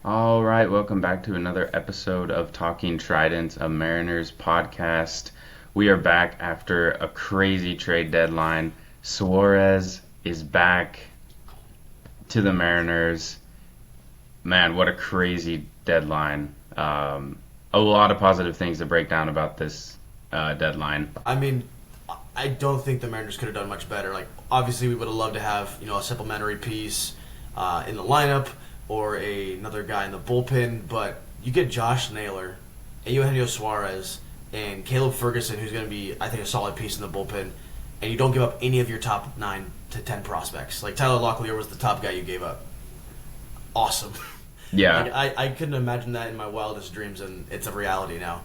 All right, welcome back to another episode of Talking Tridents, a Mariners podcast. We are back after a crazy trade deadline. Suarez is back to the Mariners. Man, what a crazy deadline. A lot of positive things to break down about this deadline. I mean, I don't think the Mariners could have done much better. Like, obviously, we would have loved to have a supplementary piece in the lineup or another guy in the bullpen. But you get Josh Naylor, Eugenio Suarez, and Caleb Ferguson, who's going to be, I think, a solid piece in the bullpen. And you don't give up any of your top 9 to 10 prospects. Like, Tyler Locklear was the top guy you gave up. Awesome. Yeah. Like, I couldn't imagine that in my wildest dreams, and it's a reality now.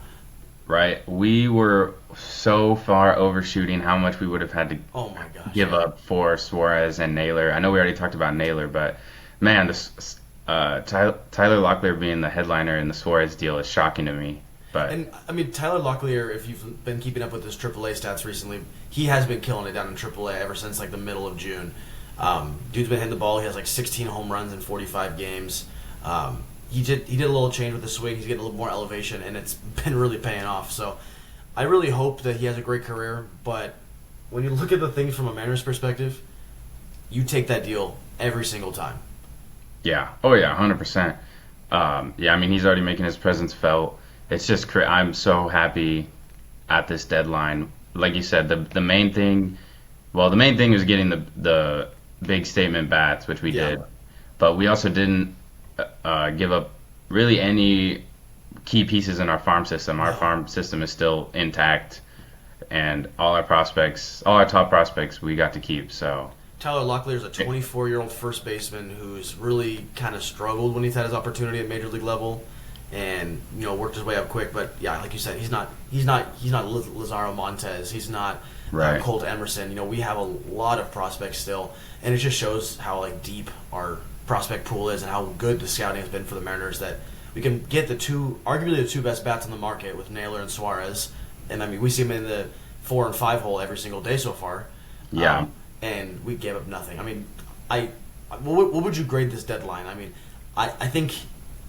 Right. We were so far overshooting how much we would have had to Oh my gosh. give Yeah. up for Suarez and Naylor. I know we already talked about Naylor, but man, this Tyler Locklear being the headliner in the Suarez deal is shocking to me. But And I mean, Tyler Locklear, if you've been keeping up with his AAA stats recently, he has been killing it down in AAA ever since like the middle of June. Dude's been hitting the ball. He has like 16 home runs in 45 games. He did a little change with the swing. He's getting a little more elevation, and it's been really paying off. So I really hope that he has a great career. But when you look at the things from a Mariners perspective, you take that deal every single time. yeah, oh yeah, 100%. Yeah, I mean he's already making his presence felt. It's just I'm so happy at this deadline. Like you said, the main thing, well, the main thing was getting the big statement bats, which we Yeah. did, but we also didn't give up really any key pieces in our farm system. Our No. farm system is still intact, and all our top prospects, we got to keep. So Tyler Locklear is a 24-year-old first baseman who's really kind of struggled when he's had his opportunity at major league level, and worked his way up quick. But yeah, like you said, he's not Lazaro Montez. He's not Right. Colt Emerson. We have a lot of prospects still, and it just shows how like deep our prospect pool is and how good the scouting has been for the Mariners that we can get arguably the two best bats on the market with Naylor and Suarez, and I mean we see them in the 4 and 5 hole every single day so far. yeah, And we gave up nothing. I mean, what would you grade this deadline? I mean, I think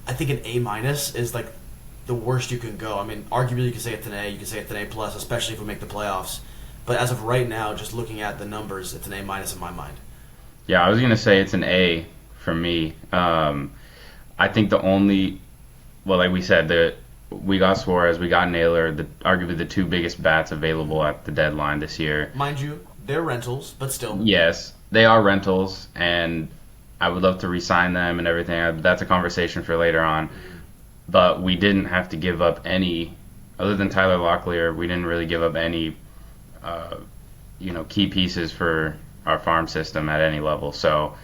an A minus is like the worst you can go. I mean, arguably you can say it's an A, you can say it's an A plus, especially if we make the playoffs. But as of right now, just looking at the numbers, it's an A minus in my mind. yeah. I was gonna say it's an A for me. I think like we said, we got Suarez, we got Naylor, arguably the two biggest bats available at the deadline this year. Mind you, they're rentals, but still. Yes, they are rentals, and I would love to re-sign them and everything. That's a conversation for later on. But we didn't have to give up any, other than Tyler Locklear, we didn't really give up any, key pieces for our farm system at any level. So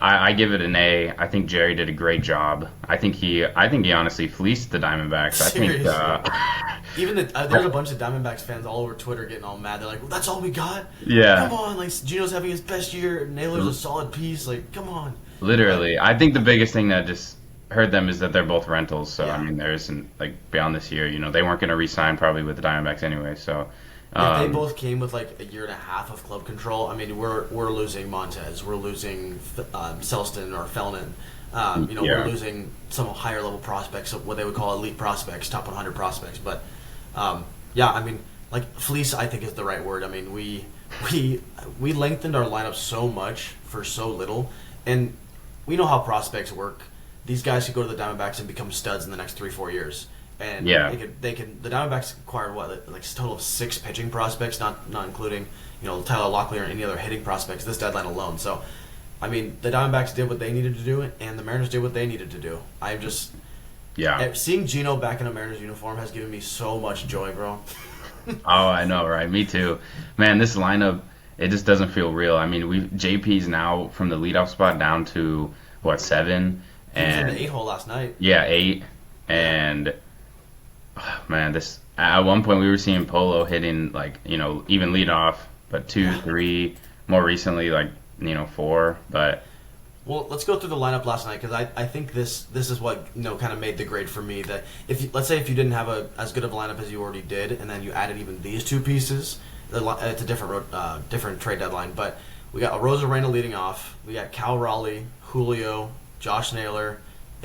I give it an A. I think Jerry did a great job. I think he honestly fleeced the Diamondbacks. I think. Seriously. Even there's a bunch of Diamondbacks fans all over Twitter getting all mad. They're like, well, "That's all we got? Yeah. Come on! Like Gino's having his best year. Naylor's a solid piece. Like, come on!" Literally, I think the biggest thing that just hurt them is that they're both rentals. So Yeah. I mean, there isn't like beyond this year. They weren't going to re-sign probably with the Diamondbacks anyway. So If they both came with like a year and a half of club control, I mean, we're losing Montez, we're losing Selston or Felnin. Yeah. We're losing some higher level prospects, what they would call elite prospects, top 100 prospects. But yeah, I mean, like fleece, I think is the right word. I mean, we lengthened our lineup so much for so little, and we know how prospects work. These guys could go to the Diamondbacks and become studs in the next 3-4 years. And Yeah. they could. The Diamondbacks acquired like a total of 6 pitching prospects, not including Tyler Locklear and any other hitting prospects this deadline alone. So, I mean, the Diamondbacks did what they needed to do, and the Mariners did what they needed to do. I'm just yeah. seeing Gino back in a Mariners uniform has given me so much joy, bro. Oh, I know, right? Me too. Man, this lineup, it just doesn't feel real. I mean, JP's now from the leadoff spot down to what, 7, He was in and the 8 hole last night. yeah, 8, and man, this at one point we were seeing Polo hitting like even lead off, but 2, 3, more recently like 4. But Well, let's go through the lineup last night because I think this is what kind of made the grade for me. That let's say if you didn't have as good of a lineup as you already did, and then you added even these 2 pieces, it's a different trade deadline. But we got Arozarena leading off. We got Cal Raleigh, Julio, Josh Naylor,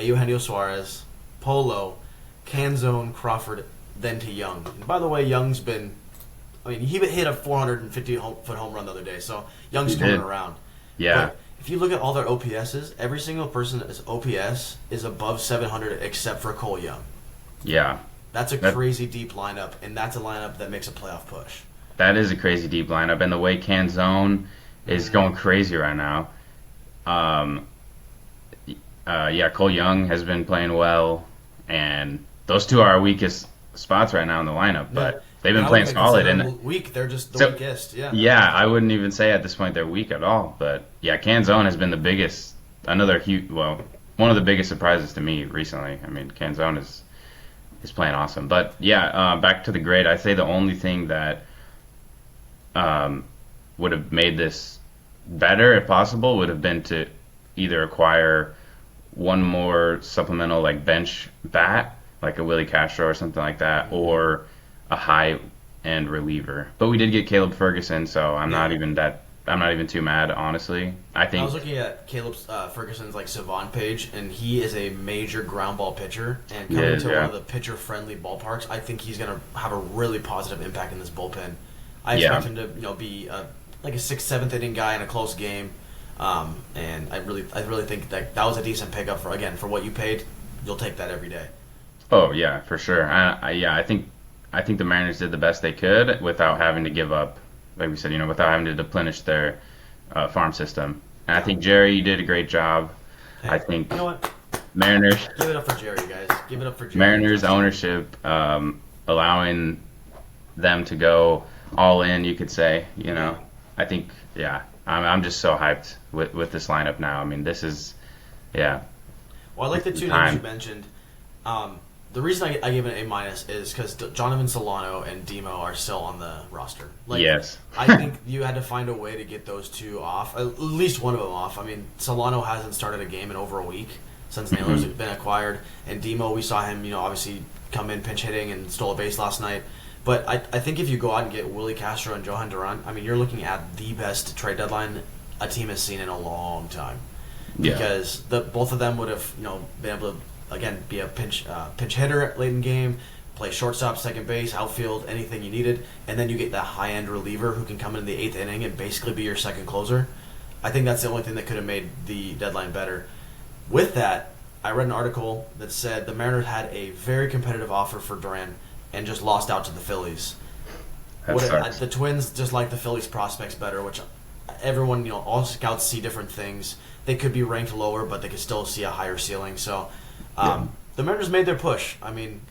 Eugenio Suarez, Polo, Canzone, Crawford, then to Young. And by the way, Young's been. I mean, he hit a 450-foot home run the other day, so Young's coming around. Yeah. But if you look at all their OPSs, every single person's OPS is above 700 except for Cole Young. Yeah. That's a crazy deep lineup, and that's a lineup that makes a playoff push. That is a crazy deep lineup, and the way Canzone is going crazy right now. Yeah, Cole Young has been playing well, and those two are our weakest spots right now in the lineup, but they've been playing solid. And weak, they're just the weakest. Yeah. Yeah, I wouldn't even say at this point they're weak at all, but yeah, Canzone has been the biggest, one of the biggest surprises to me recently. I mean, Canzone is playing awesome, but yeah, back to the grade. I say the only thing that would have made this better, if possible, would have been to either acquire one more supplemental like bench bat, like a Willie Castro or something like that, or a high end reliever. But we did get Caleb Ferguson, so I'm not even too mad, honestly. I was looking at Caleb Ferguson's like Savant page, and he is a major ground ball pitcher. And coming to one of the pitcher friendly ballparks, I think he's going to have a really positive impact in this bullpen. I expect him to be like a 6th, 7th inning guy in a close game. And I really think that was a decent pickup for what you paid. You'll take that every day. Oh yeah, for sure. I think the Mariners did the best they could without having to give up, like we said, without having to deplenish their farm system. And I think Jerry, you did a great job. Hey, I think you know what? Mariners. Give it up for Jerry, guys. Give it up for Jerry. Mariners ownership allowing them to go all in, you could say. I think I'm just so hyped with this lineup now. I mean, this is Well, I like the two names you mentioned. The reason I gave it an A- is because Jonathan Solano and Demo are still on the roster. Yes. I think you had to find a way to get those two off, at least one of them off. I mean, Solano hasn't started a game in over a week since Naylor's been acquired, and Demo, we saw him, obviously come in pinch hitting and stole a base last night. But I think if you go out and get Willie Castro and Johan Duran, I mean, you're looking at the best trade deadline a team has seen in a long time. Because both of them would have, been able to, again, be a pinch hitter late in game, play shortstop, second base, outfield, anything you needed, and then you get that high-end reliever who can come in the 8th inning and basically be your second closer. I think that's the only thing that could have made the deadline better. With that, I read an article that said the Mariners had a very competitive offer for Duran and just lost out to the Phillies. The Twins just like the Phillies prospects better, which everyone, all scouts see different things. They could be ranked lower, but they could still see a higher ceiling. So the Mariners made their push. I mean,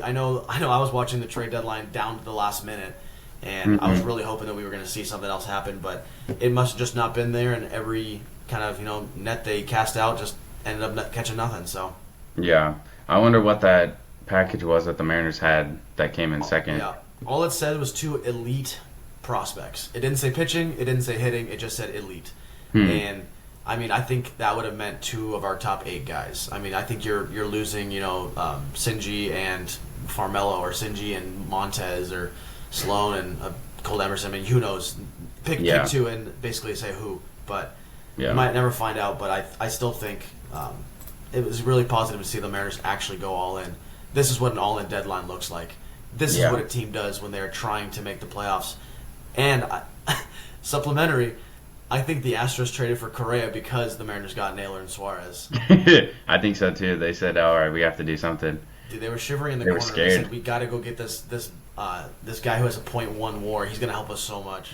I know I was watching the trade deadline down to the last minute, and I was really hoping that we were going to see something else happen, but it must have just not been there, and every kind of, net they cast out just ended up catching nothing. So yeah, I wonder what that package was that the Mariners had that came in second. Yeah, all it said was 2 elite prospects. It didn't say pitching, it didn't say hitting, it just said elite. And I mean, I think that would have meant 2 of our top 8 guys. I mean, I think you're losing, Sinji and Farmelo, or Sinji and Montez, or Sloan and Cole Emerson. I mean, who knows? Pick 2 and basically say who. But you might never find out. But I still think it was really positive to see the Mariners actually go all in. This is what an all-in deadline looks like. This is what a team does when they're trying to make the playoffs. And supplementary, I think the Astros traded for Correa because the Mariners got Naylor and Suarez. I think so too. They said, "All right, we have to do something." Dude, they were shivering in the corner. They said, "We got to go get this guy who has a .1 WAR. He's going to help us so much."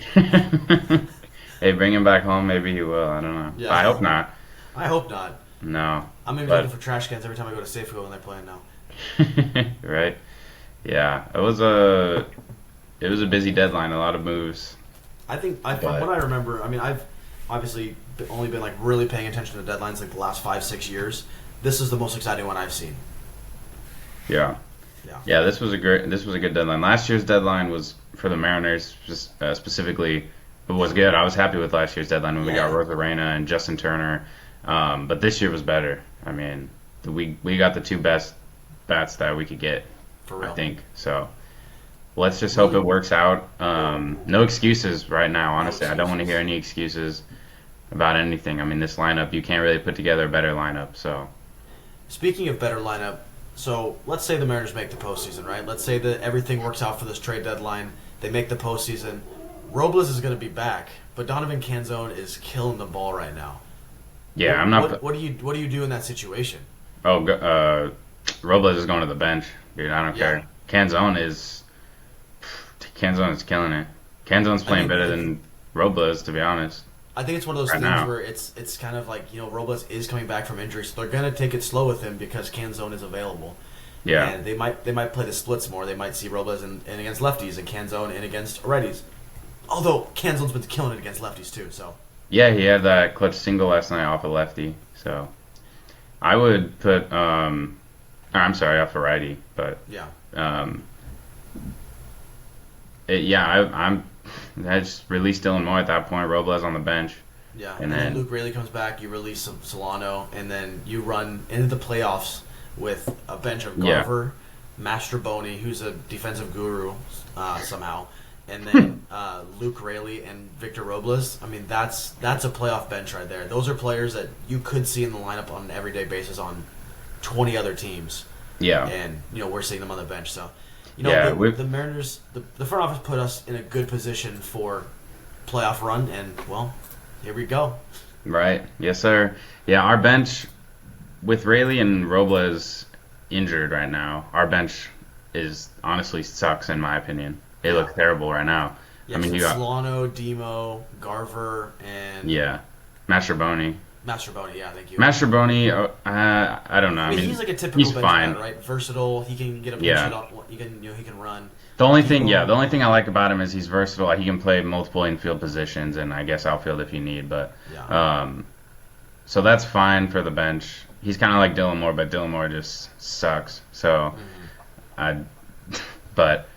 Hey, bring him back home. Maybe he will. I don't know. Yeah. I hope not. I hope not. No. I'm going to be looking for trash cans every time I go to Safeco when they're playing now. Right. Yeah. It was a busy deadline. A lot of moves. From what I remember, I mean, I've obviously only been really paying attention to deadlines the last 5-6 years. This is the most exciting one I've seen. Yeah. This was a good deadline. Last year's deadline was for the Mariners, just specifically. It was good. I was happy with last year's deadline when we got Rosarena and Justin Turner. But this year was better. I mean, we got the 2 best bats that we could get. For real. I think so. Let's just hope it works out. No excuses right now, honestly. I don't want to hear any excuses about anything. I mean, this lineup, you can't really put together a better lineup. So Speaking of better lineup, so let's say the Mariners make the postseason, right? Let's say that everything works out for this trade deadline. They make the postseason. Robles is going to be back, but Donovan Canzone is killing the ball right now. Yeah, I'm not. What do you do in that situation? Oh, Robles is going to the bench, dude. I don't care. Canzone is killing it. Canzone's playing better than Robles, to be honest. I think it's one of those things where it's kind of like, Robles is coming back from injury, so they're gonna take it slow with him because Canzone is available. Yeah. And they might play the splits more. They might see Robles in against lefties and Canzone in against righties. Although Canzone's been killing it against lefties too, so. Yeah, he had that clutch single last night off a lefty. So I would put I'm sorry, off a righty, but yeah. I just release Dylan Moore at that point. Robles on the bench. Yeah, and then Luke Raley comes back. You release Solano, and then you run into the playoffs with a bench of Garver, Mastroboni, who's a defensive guru somehow, and then Luke Raley and Victor Robles. I mean, that's a playoff bench right there. Those are players that you could see in the lineup on an everyday basis on 20 other teams. Yeah, and we're seeing them on the bench. So, the Mariners, the front office put us in a good position for playoff run, and well, here we go. Right. Yes, sir. Yeah, our bench with Raley and Robles injured right now. Our bench is honestly sucks in my opinion. They look terrible right now. Yeah, I mean, you got Solano, Demo, Garver, and Mastroboni. Mastroboni, yeah, thank you. Mastroboni, I don't know. I mean, he's like a typical bench fine. guy, right? Versatile. He can get a pinch hit off. He can run. The only thing I like about him is he's versatile. He can play multiple infield positions and I guess outfield if you need. But so that's fine for the bench. He's kind of like Dylan Moore, but Dylan Moore just sucks. So, but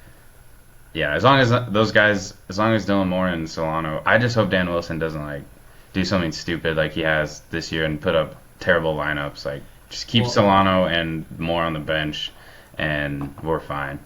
yeah, as long as those guys, as long as Dylan Moore and Solano, I just hope Dan Wilson doesn't do something stupid like he has this year and put up terrible lineups. Just keep Solano and Moore on the bench, and we're fine.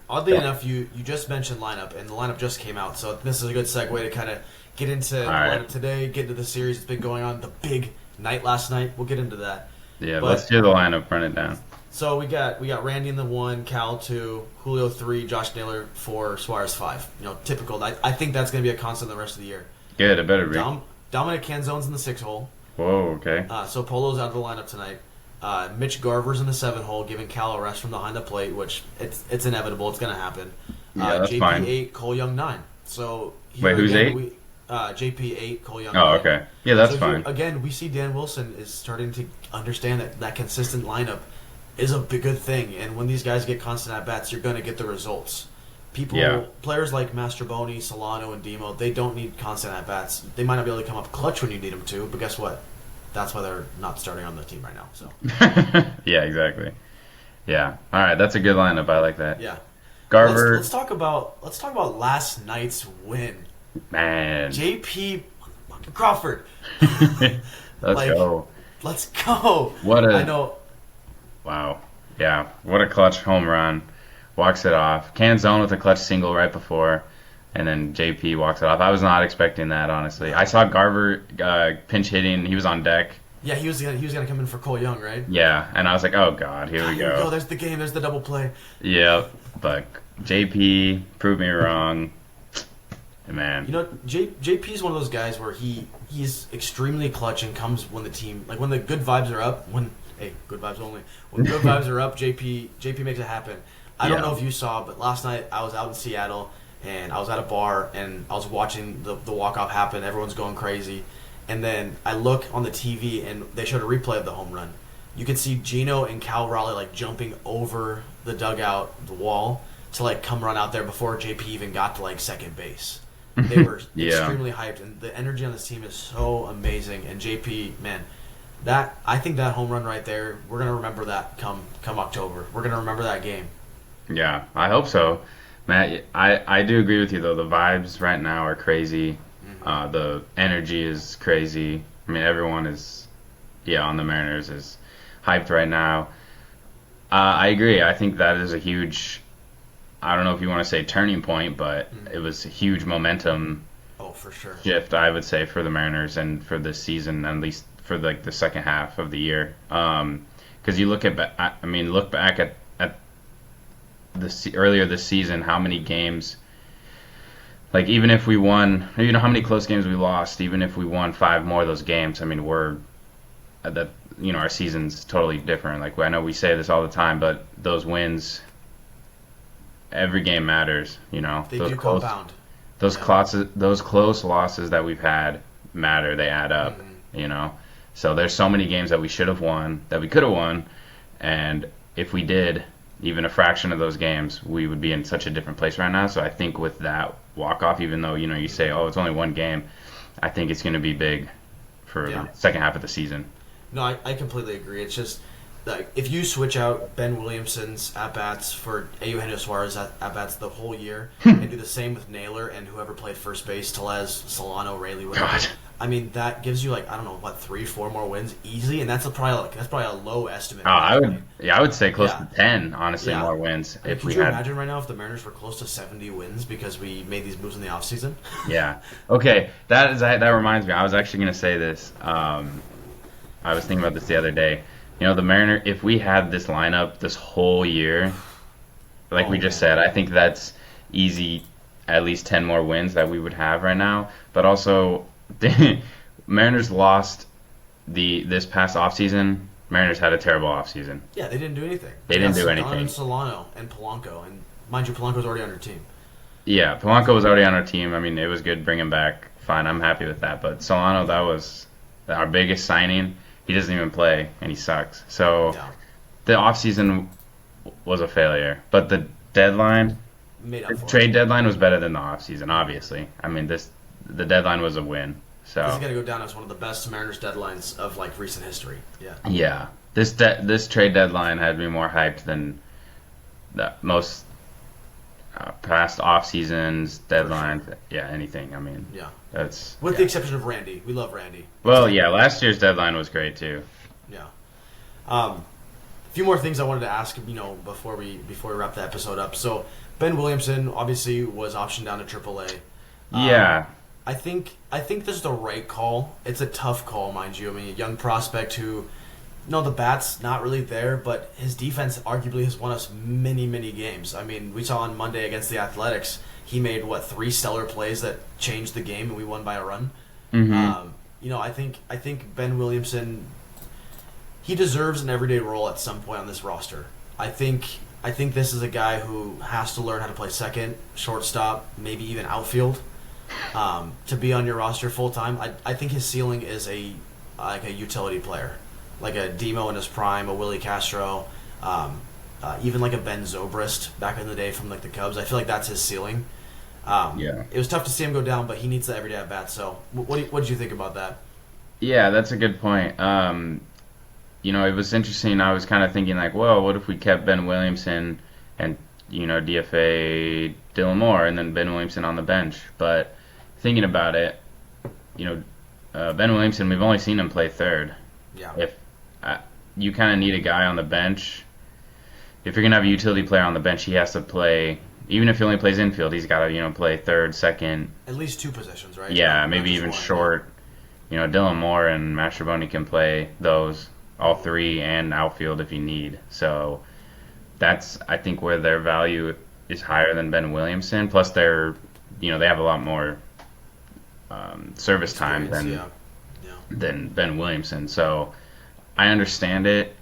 Oddly enough, you just mentioned lineup, and the lineup just came out, so this is a good segue to kind of get into the lineup today, get into the series that's been going on, the big night last night. We'll get into that. Yeah, let's do the lineup, run it down. So we got Randy in the 1, Cal 2, Julio 3, Josh Naylor 4, Suarez 5. Typical. I think that's going to be a constant the rest of the year. Good, it better be. Dominic Canzone's in the 6 hole. Whoa, okay. So Polo's out of the lineup tonight. Mitch Garver's in the 7 hole, giving Cal a rest from behind the plate, which it's inevitable. It's going to happen. Yeah, that's JP fine. 8, Cole Young 9. So wait, who's 8? JP 8, Cole Young 9. Oh, okay. Yeah, that's fine. Again, we see Dan Wilson is starting to understand that consistent lineup is a good thing. And when these guys get constant at-bats, you're going to get the results. Players like Mastroboni, Solano, and Demo, they don't need constant at-bats. They might not be able to come up clutch when you need them to, but guess what? That's why they're not starting on the team right now. So. Yeah, exactly. Yeah. All right, that's a good lineup. I like that. Yeah. Garver. Let's talk about last night's win. Man. JP Crawford. Let's go. Let's go. I know. Wow. Yeah. What a clutch home run. Walks it off. Canzone with a clutch single right before, and then JP walks it off. I was not expecting that, honestly. I saw Garver pinch hitting. He was on deck. Yeah, he was gonna come in for Cole Young, right? Yeah, and I was like, oh god, here we go. There's the game. There's the double play. Yeah, but JP proved me wrong. Man. JP's one of those guys where he's extremely clutch and comes when the team, when the good vibes are up. Good vibes only. When good vibes are up, JP makes it happen. I don't know if you saw, but last night I was out in Seattle and I was at a bar and I was watching the walk-off happen. Everyone's going crazy. And then I look on the TV and they showed a replay of the home run. You could see Gino and Cal Raleigh jumping over the dugout, the wall, to come run out there before JP even got to second base. They were extremely hyped, and the energy on this team is so amazing. And JP, man, I think that home run right there, we're gonna remember that come October. We're gonna remember that game. Yeah, I hope so. Matt, I do agree with you, though. The vibes right now are crazy. Mm-hmm. The energy is crazy. I mean, everyone is, on the Mariners is hyped right now. I agree. I think that is a huge, I don't know if you want to say turning point, but it was a huge momentum for sure. shift, I would say, for the Mariners and for this season, at least for the second half of the year. because you look at, I mean, look back at earlier this season, how many games, like even if we won, how many close games we lost, even if we won five more of those games, I mean, we're that our season's totally different. Like I know we say this all the time, but those wins, every game matters. They those do close, compound. those close losses that we've had matter. They add up. So there's so many games that we should have won, that we could have won, and if we did even a fraction of those games, we would be in such a different place right now. So I think with that walk off, even though you say, oh, it's only one game, I think it's going to be big for the second half of the season. No, I completely agree. It's just like if you switch out Ben Williamson's at bats for Eugenio Suarez at bats the whole year, and do the same with Naylor and whoever played first base, Tellez, Solano, Rayleigh, whatever. God. I mean, that gives you 3-4 more wins easily, and that's probably a low estimate. Oh, I would say close to 10, honestly, more wins if we had. Could you had. imagine right now if the Mariners were close to 70 wins because we made these moves in the offseason? Yeah. Okay, that reminds me. I was actually going to say this. I was thinking about this the other day. The Mariner, if we had this lineup this whole year, like we just said, I think that's easy, at least 10 more wins that we would have right now. But also, Mariners lost this past offseason. Mariners had a terrible offseason. Yeah, they didn't do anything. They didn't do anything. And Solano and Polanco, and mind you, Polanco's already on your team. Yeah, Polanco was already on our team. I mean, it was good bringing back. Fine, I'm happy with that. But Solano, that was our biggest signing. He doesn't even play, and he sucks. So the offseason was a failure. But the deadline, trade deadline was better than the offseason, obviously. I mean, the deadline was a win. So this is going to go down as one of the best Mariners deadlines of recent history. Yeah. Yeah. This trade deadline had me more hyped than the most past off seasons deadlines. Sure. Yeah, anything. I mean, that's with the exception of Randy. We love Randy. Well, yeah, last year's deadline was great too. Yeah. A few more things I wanted to ask, before we wrap the episode up. So Ben Williamson obviously was optioned down to AAA. Yeah. I think this is the right call. It's a tough call, mind you. I mean, a young prospect who, the bat's not really there, but his defense arguably has won us many, many games. I mean, we saw on Monday against the Athletics, he made 3 stellar plays that changed the game, and we won by a run. Mm-hmm. I think Ben Williamson, he deserves an everyday role at some point on this roster. I think this is a guy who has to learn how to play second, shortstop, maybe even outfield. To be on your roster full time, I think his ceiling is a utility player, like a Demo in his prime, a Willie Castro, even like a Ben Zobrist back in the day from the Cubs. I feel like that's his ceiling. It was tough to see him go down, but he needs the everyday at bat. So, what did you think about that? Yeah, that's a good point. It was interesting. I was kind of thinking well, what if we kept Ben Williamson and DFA Dylan Moore and then Ben Williamson on the bench? But thinking about it, Ben Williamson, we've only seen him play third. Yeah. If you kind of need a guy on the bench, if you're gonna have a utility player on the bench, he has to play. Even if he only plays infield, he's got to play third, second. At least 2 positions, right? Yeah, maybe even short. Dylan Moore and Mastrobuoni can play those all 3 and outfield if you need. So that's, I think, where their value is higher than Ben Williamson. Plus, they have a lot more service time than Ben Williamson. So I understand it.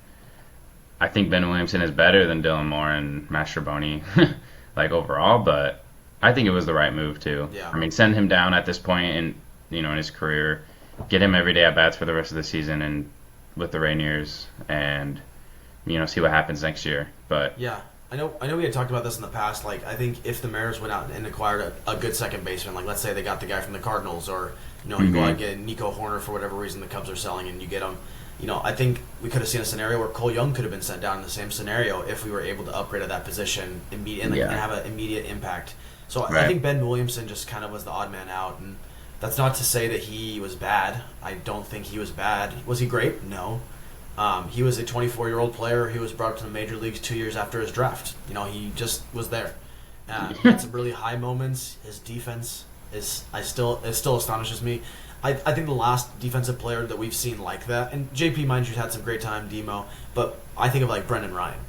I think Ben Williamson is better than Dylan Moore and Mastrobuoni, overall. But I think it was the right move too. Yeah. I mean, send him down at this point in his career, get him every day at bats for the rest of the season and with the Rainiers, and see what happens next year. But yeah, I know we had talked about this in the past. I think if the Mariners went out and acquired a good second baseman, let's say they got the guy from the Cardinals, or you go out and get Nico Horner for whatever reason the Cubs are selling, and you get him. I think we could have seen a scenario where Cole Young could have been sent down in the same scenario if we were able to upgrade at that position immediately and have an immediate impact. So I think Ben Williamson just kind of was the odd man out, and that's not to say that he was bad. I don't think he was bad. Was he great? No. He was a 24-year-old player. He was brought up to the major leagues 2 years after his draft. He just was there. He had some really high moments. His defense it still astonishes me. I think the last defensive player that we've seen like that, and JP, mind you, had some great time, Demo, but I think of like Brendan Ryan.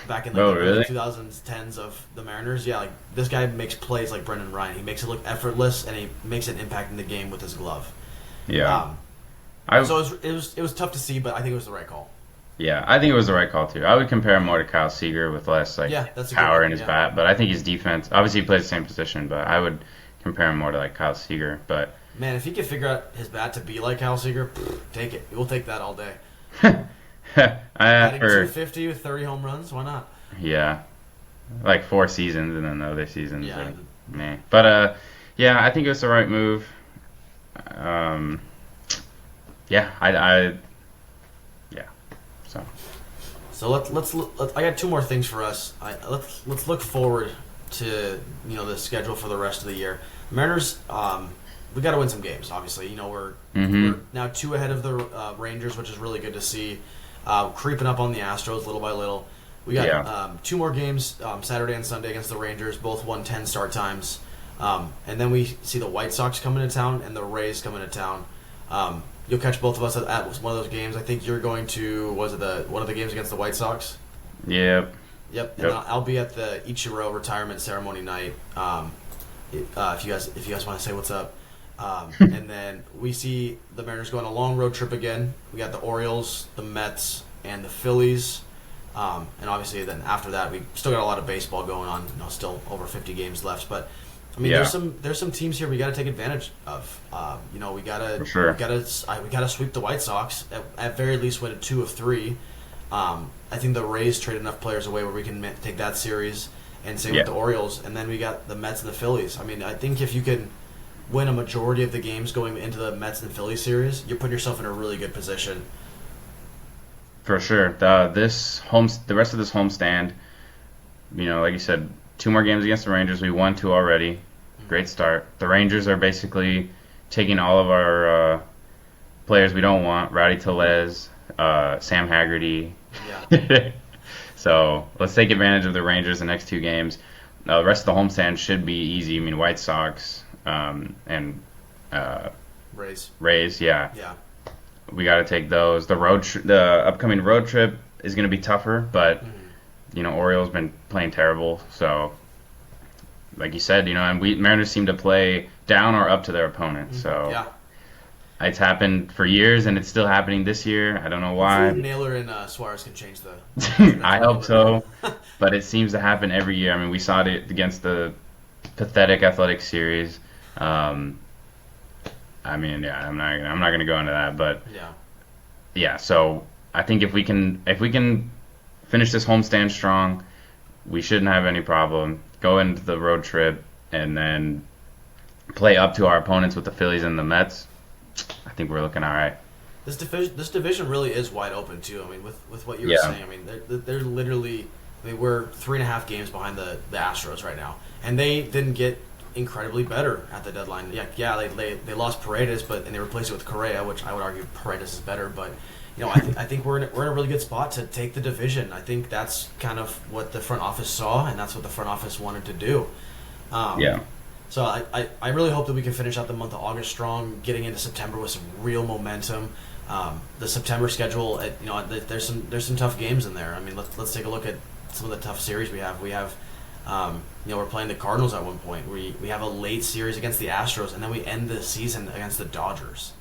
Back in like Oh, the early really? 2010s of the Mariners, yeah, like this guy makes plays like Brendan Ryan. He makes it look effortless, and he makes an impact in the game with his glove. Yeah. Um, I so it was tough to see, but I think it was the right call. Yeah, I think it was the right call too. I would compare him more to Kyle Seager with less like Yeah, that's a good power one, in his yeah. bat, but I think his defense. Obviously, he plays the same position, but I would compare him more to like Kyle Seager. But Man, if he could figure out his bat to be like Hal Seager, take it. We'll take that all day. Batting for 250 with 30 home runs, why not? yeah, like 4 seasons and then the other seasons, Yeah. like, meh. But yeah, I think it was the right move. Um, yeah, yeah. So So I got two more things for us. Let's look forward to the schedule for the rest of the year. Mariners, we got to win some games. Obviously, we're now 2 ahead of the Rangers, which is really good to see. Creeping up on the Astros little by little. We got 2 more games Saturday and Sunday against the Rangers, both 1:10 start times, and then we see the White Sox coming to town and the Rays coming to town. You'll catch both of us at one of those games. I think you're going to one of the games against the White Sox. yeah, Yep, and I'll be at the Ichiro retirement ceremony night. If you guys want to say what's up, and then we see the Mariners go on a long road trip again. We got the Orioles, the Mets, and the Phillies, and obviously then after that we still got a lot of baseball going on. Still over 50 games left, but I mean there's some teams here we got to take advantage of. We gotta For sure. we gotta sweep the White Sox at very least win 2 of 3. I think the Rays trade enough players away where we can take that series, and same with the Orioles, and then we got the Mets and the Phillies. I mean, I think if you can win a majority of the games going into the Mets and Phillies series, you're putting yourself in a really good position. for sure. The rest of this homestand, like you said, 2 more games against the Rangers. We won 2 already. Great start. The Rangers are basically taking all of our players we don't want. Rowdy Tellez, Sam Haggerty. Yeah. So let's take advantage of the Rangers the next 2 games. The rest of the homestand should be easy. I mean, White Sox and Rays. Yeah. Yeah. We got to take those. The upcoming road trip is going to be tougher, but Orioles been playing terrible. So, like you said, and Mariners seem to play down or up to their opponent. So Yeah. it's happened for years, and it's still happening this year. I don't know why. Hopefully Naylor and Suarez can change the. I hope so, but it seems to happen every year. I mean, we saw it against the pathetic Athletic series. I mean, yeah, I'm not gonna go into that, but yeah. So I think if we can finish this homestand strong, we shouldn't have any problem. Go into the road trip and then play up to our opponents with the Phillies and the Mets. I think we're looking all right. This division really is wide open too. I mean, with what you were saying, I mean, they're literally. I mean, we're 3.5 games behind the Astros right now, and they didn't get incredibly better at the deadline. They lost Paredes, and they replaced it with Correa, which I would argue Paredes is better. But I think we're in a really good spot to take the division. I think that's kind of what the front office saw, and that's what the front office wanted to do. So I really hope that we can finish out the month of August strong, getting into September with some real momentum. The September schedule, there's some tough games in there. I mean, let's take a look at some of the tough series we have. We have, we're playing the Cardinals at one point. We have a late series against the Astros, and then we end the season against the Dodgers.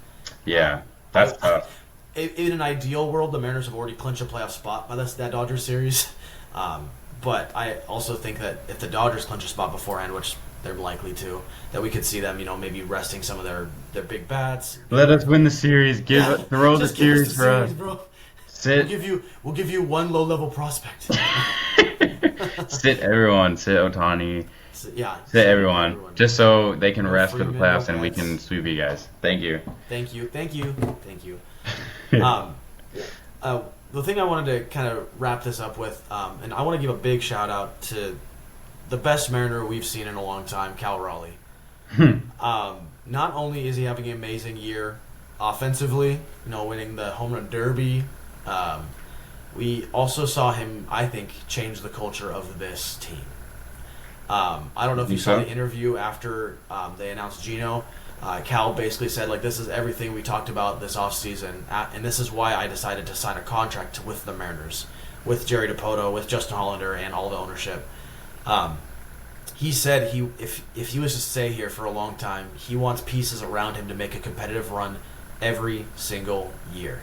Yeah, that's tough. In an ideal world, the Mariners have already clinched a playoff spot by that Dodgers series. But I also think that if the Dodgers clinch a spot beforehand, which they're likely to, that we could see them, maybe resting some of their big bats. Let us win the series. Throw the series for us. Bro. Sit. We'll give you one low level prospect. Sit everyone. Sit Otani. Sit everyone. Just so they can rest for the playoffs and we can sweep you guys. Thank you. Thank you. The thing I wanted to kind of wrap this up with, and I want to give a big shout out to the best Mariner we've seen in a long time, Cal Raleigh. Not only is he having an amazing year offensively, winning the home run derby, we also saw him, I think, change the culture of this team. I don't know if you saw the interview after they announced Gino. Cal basically said, like, this is everything we talked about this offseason, and this is why I decided to sign a contract with the Mariners, with Jerry Dipoto, with Justin Hollander, and all the ownership. He said if he was to stay here for a long time, he wants pieces around him to make a competitive run every single year.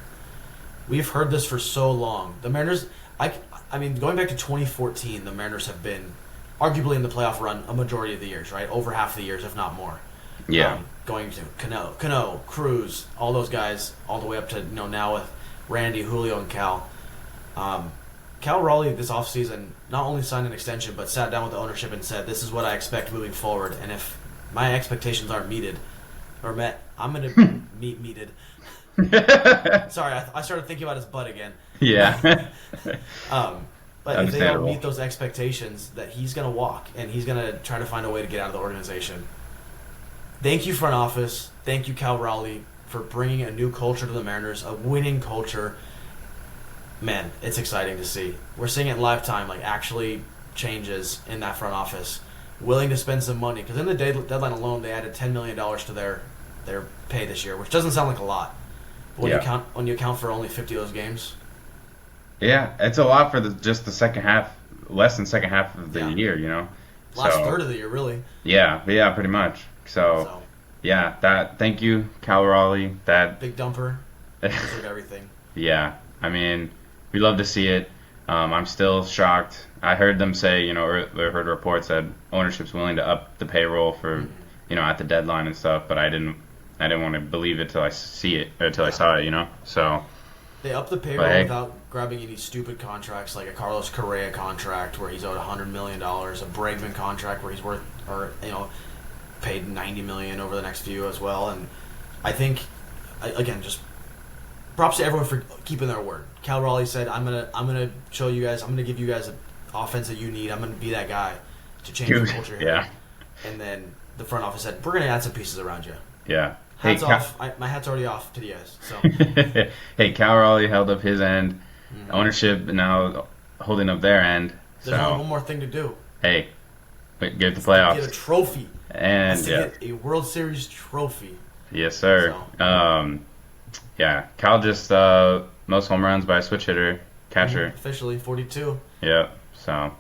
We've heard this for so long. The Mariners, I mean, going back to 2014, the Mariners have been arguably in the playoff run a majority of the years, right? Over half the years, if not more. Yeah. Going to Cano, Cruz, all those guys, all the way up to now with Randy, Julio, and Cal. Cal Raleigh this offseason not only signed an extension, but sat down with the ownership and said, this is what I expect moving forward, and if my expectations aren't met, I'm going to meted. Sorry, I started thinking about his butt again. Yeah. But if they don't meet those expectations, that he's going to walk, and he's going to try to find a way to get out of the organization. Thank you, front office. Thank you, Cal Raleigh, for bringing a new culture to the Mariners, a winning culture. Man, it's exciting to see. We're seeing it in lifetime, like actually changes in that front office, willing to spend some money. Because in the deadline alone, they added $10 million to their pay this year, which doesn't sound like a lot. But when you account for only 50 of those games. Yeah, it's a lot for just the second half, less than second half of the year, Last third of the year, really. Yeah, pretty much. So yeah, thank you, Cal Raleigh. That big dumper, deserved everything. Yeah, I mean, we love to see it. I'm still shocked. I heard them say, or heard reports that ownership's willing to up the payroll for, at the deadline and stuff. But I didn't want to believe it till I see it or till I saw it. So they upped the payroll without grabbing any stupid contracts like a Carlos Correa contract where he's owed $100 million, a Bregman contract where he's worth paid $90 million over the next few as well. And I think, again, just props to everyone for keeping their word. Cal Raleigh said, I'm gonna show you guys, I'm gonna give you guys an offense that you need. I'm gonna be that guy to change the culture here. Yeah. And then the front office said, we're gonna add some pieces around you. Yeah. Hats off. My hat's already off to you guys. So. Hey, Cal Raleigh held up his end. Mm-hmm. Ownership now holding up their end. There's only one more thing to do. Hey, get the playoffs. Get a trophy. And get a World Series trophy. Yes, sir. So. Yeah, Cal just most home runs by a switch hitter, catcher. Officially 42. Yeah. So.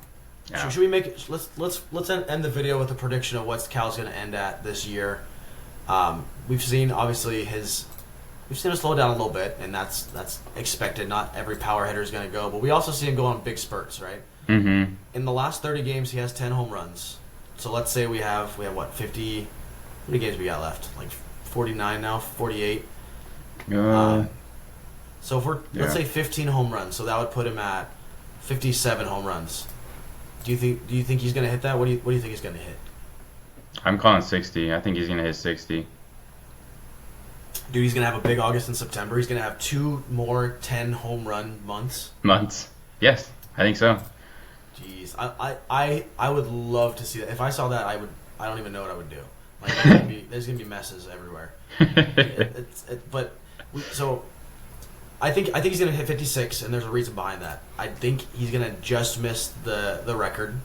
Yeah. Should we make it? Let's end the video with a prediction of what Cal's going to end at this year. We've seen obviously we've seen him slow down a little bit, and that's expected. Not every power hitter is going to go, but we also see him go on big spurts, right? Mm-hmm. In the last 30 games, he has 10 home runs. So let's say we have what 50? How many games we got left? Like 49 now, 48. So if let's say 15 home runs, so that would put him at 57 home runs. Do you think he's going to hit that? What do you think he's going to hit? I'm calling 60. I think he's going to hit 60. Dude, he's going to have a big August and September. He's going to have 2 more 10 home run months. Yes, I think so. Jeez, I would love to see that. If I saw that, I don't even know what I would do. Like there's gonna be messes everywhere. So I think he's gonna hit 56, and there's a reason behind that. I think he's gonna just miss the record,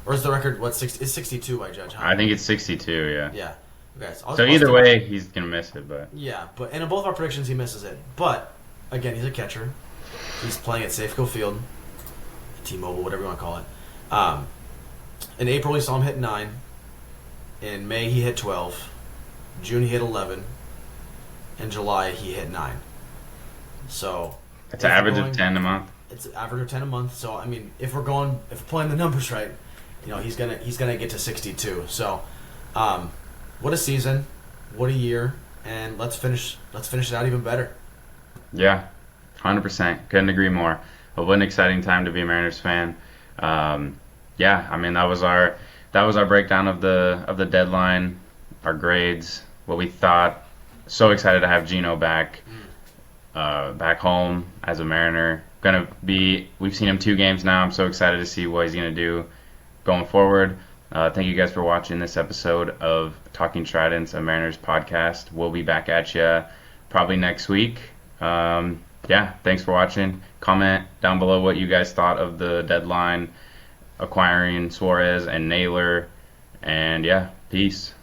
or is the record what 60? It's 62 by Judge. Huh? I think it's 62. Yeah. Yeah. Okay. So either way, he's gonna miss it, but. Yeah, and in both our predictions, he misses it. But again, he's a catcher. He's playing at Safeco Field. T-Mobile, whatever you want to call it. In April, we saw him hit 9. In May, he hit 12. June, he hit 11. In July, he hit 9. So it's an average of 10 a month. It's an average of 10 a month. So I mean, if we're playing the numbers right, he's gonna get to 62. So, what a season, what a year, and let's finish it out even better. Yeah, 100%. Couldn't agree more. But what an exciting time to be a Mariners fan. Yeah, I mean that was our breakdown of the deadline, our grades, what we thought. So excited to have Gino back home as a Mariner. We've seen him 2 games now. I'm so excited to see what he's gonna do going forward. Thank you guys for watching this episode of Talking Tridents, a Mariners podcast. We'll be back at you probably next week. Yeah, thanks for watching. Comment down below what you guys thought of the deadline, acquiring Suarez and Naylor. And yeah, peace.